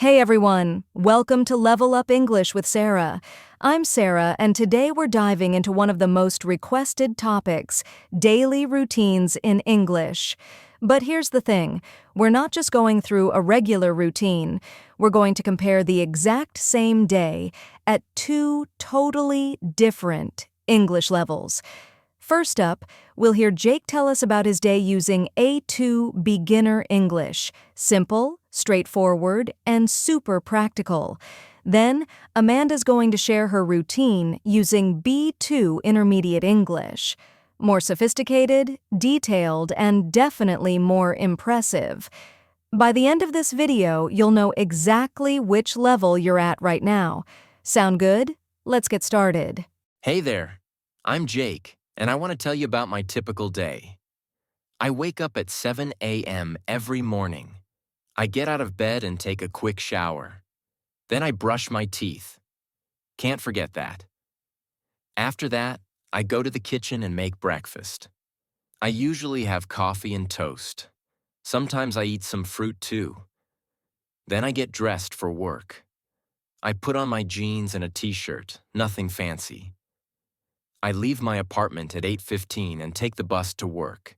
Hey everyone, welcome to Level Up English with Sarah. I'm Sarah, and today we're diving into one of the most requested topics, daily routines in English. But here's the thing, we're not just going through a regular routine, we're going to compare the exact same day at two totally different English levels. First up, we'll hear Jake tell us about his day using A2 Beginner English. Simple, straightforward, and super practical. Then, Amanda's going to share her routine using B2 Intermediate English. More sophisticated, detailed, and definitely more impressive. By the end of this video, you'll know exactly which level you're at right now. Sound good? Let's get started. Hey there, I'm Jake, and I want to tell you about my typical day. I wake up at 7 a.m. every morning. I get out of bed and take a quick shower. Then I brush my teeth. Can't forget that. After that, I go to the kitchen and make breakfast. I usually have coffee and toast. Sometimes I eat some fruit too. Then I get dressed for work. I put on my jeans and a t-shirt, nothing fancy. I leave my apartment at 8:15 and take the bus to work.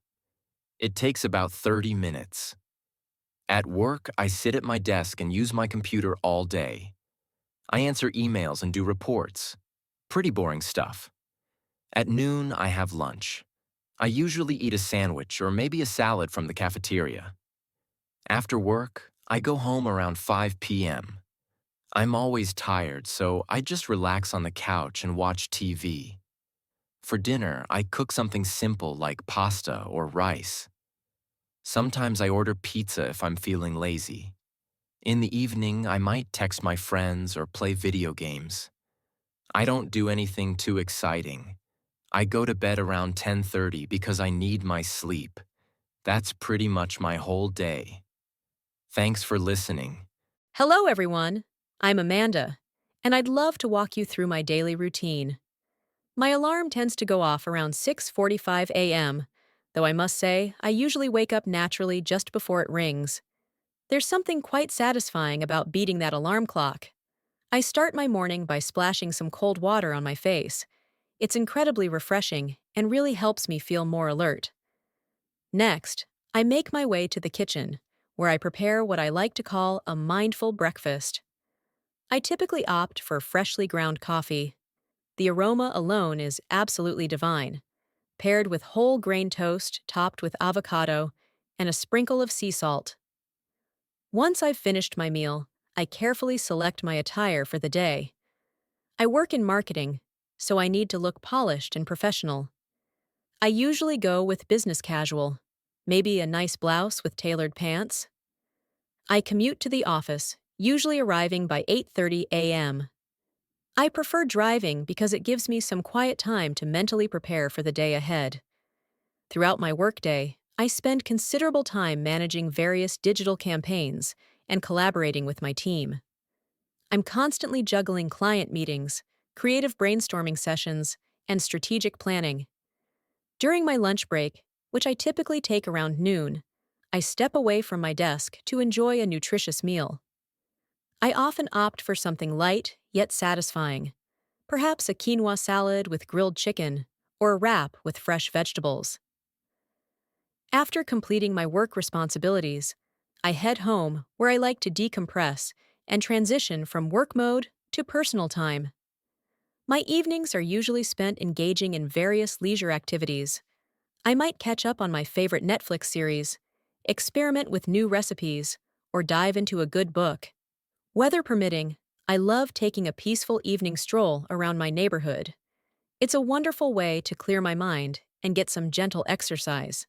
It takes about 30 minutes. At work, I sit at my desk and use my computer all day. I answer emails and do reports. Pretty boring stuff. At noon, I have lunch. I usually eat a sandwich or maybe a salad from the cafeteria. After work, I go home around 5 p.m. I'm always tired, so I just relax on the couch and watch TV. For dinner, I cook something simple like pasta or rice. Sometimes I order pizza if I'm feeling lazy. In the evening, I might text my friends or play video games. I don't do anything too exciting. I go to bed around 10:30 because I need my sleep. That's pretty much my whole day. Thanks for listening. Hello, everyone. I'm Amanda, and I'd love to walk you through my daily routine. My alarm tends to go off around 6:45 a.m., though I must say I usually wake up naturally just before it rings. There's something quite satisfying about beating that alarm clock. I start my morning by splashing some cold water on my face. It's incredibly refreshing and really helps me feel more alert. Next, I make my way to the kitchen, where I prepare what I like to call a mindful breakfast. I typically opt for freshly ground coffee. The aroma alone is absolutely divine, paired with whole grain toast topped with avocado and a sprinkle of sea salt. Once I've finished my meal, I carefully select my attire for the day. I work in marketing, so I need to look polished and professional. I usually go with business casual, maybe a nice blouse with tailored pants. I commute to the office, usually arriving by 8:30 a.m. I prefer driving because it gives me some quiet time to mentally prepare for the day ahead. Throughout my workday, I spend considerable time managing various digital campaigns and collaborating with my team. I'm constantly juggling client meetings, creative brainstorming sessions, and strategic planning. During my lunch break, which I typically take around noon, I step away from my desk to enjoy a nutritious meal. I often opt for something light yet satisfying, perhaps a quinoa salad with grilled chicken or a wrap with fresh vegetables. After completing my work responsibilities, I head home where I like to decompress and transition from work mode to personal time. My evenings are usually spent engaging in various leisure activities. I might catch up on my favorite Netflix series, experiment with new recipes, or dive into a good book. Weather permitting, I love taking a peaceful evening stroll around my neighborhood. It's a wonderful way to clear my mind and get some gentle exercise.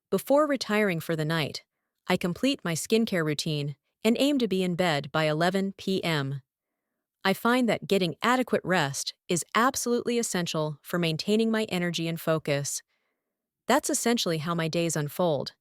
Before retiring for the night, I complete my skincare routine and aim to be in bed by 11 p.m. I find that getting adequate rest is absolutely essential for maintaining my energy and focus. That's essentially how my days unfold.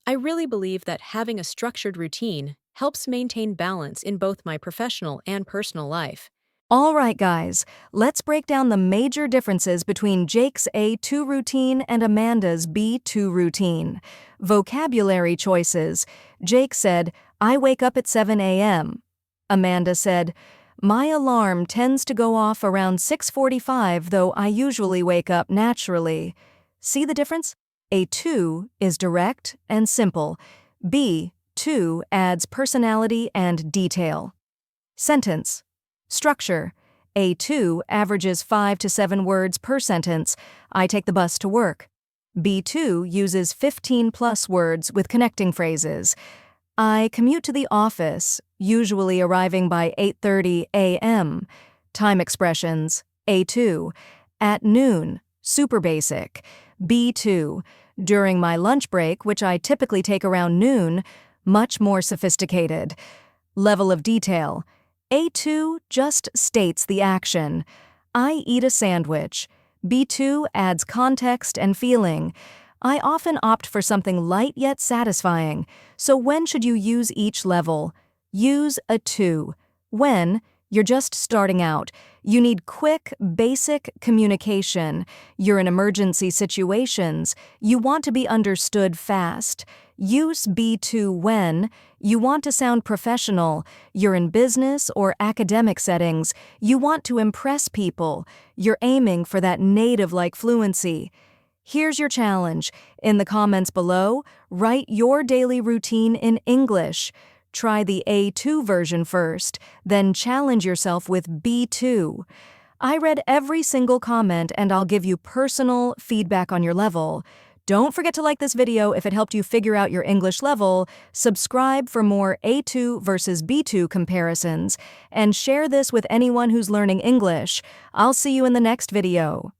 I really believe that having a structured routine helps maintain balance in both my professional and personal life. All right, guys, let's break down the major differences between Jake's A2 routine and Amanda's B2 routine. Vocabulary choices. Jake said, I wake up at 7 a.m. Amanda said, my alarm tends to go off around 6:45, though I usually wake up naturally. See the difference? A2 is direct and simple. B2 adds personality and detail. Sentence. Structure. A2 averages 5 to 7 words per sentence. I take the bus to work. B2 uses 15+ words with connecting phrases. I commute to the office, usually arriving by 8:30 a.m. Time expressions. A2. At noon. Super basic. B2. During my lunch break, which I typically take around noon. Much more sophisticated. Level of detail. A2 just states the action. I eat a sandwich. B2 adds context and feeling. I often opt for something light yet satisfying. So when should you use each level? Use a 2. When you're just starting out. You need quick, basic communication. You're in emergency situations. You want to be understood fast. Use B2 when you want to sound professional. You're in business or academic settings. You want to impress people. You're aiming for that native-like fluency. Here's your challenge. In the comments below, write your daily routine in English. Try the A2 version first, then challenge yourself with B2. I read every single comment and I'll give you personal feedback on your level. Don't forget to like this video if it helped you figure out your English level, subscribe for more A2 versus B2 comparisons, and share this with anyone who's learning English. I'll see you in the next video.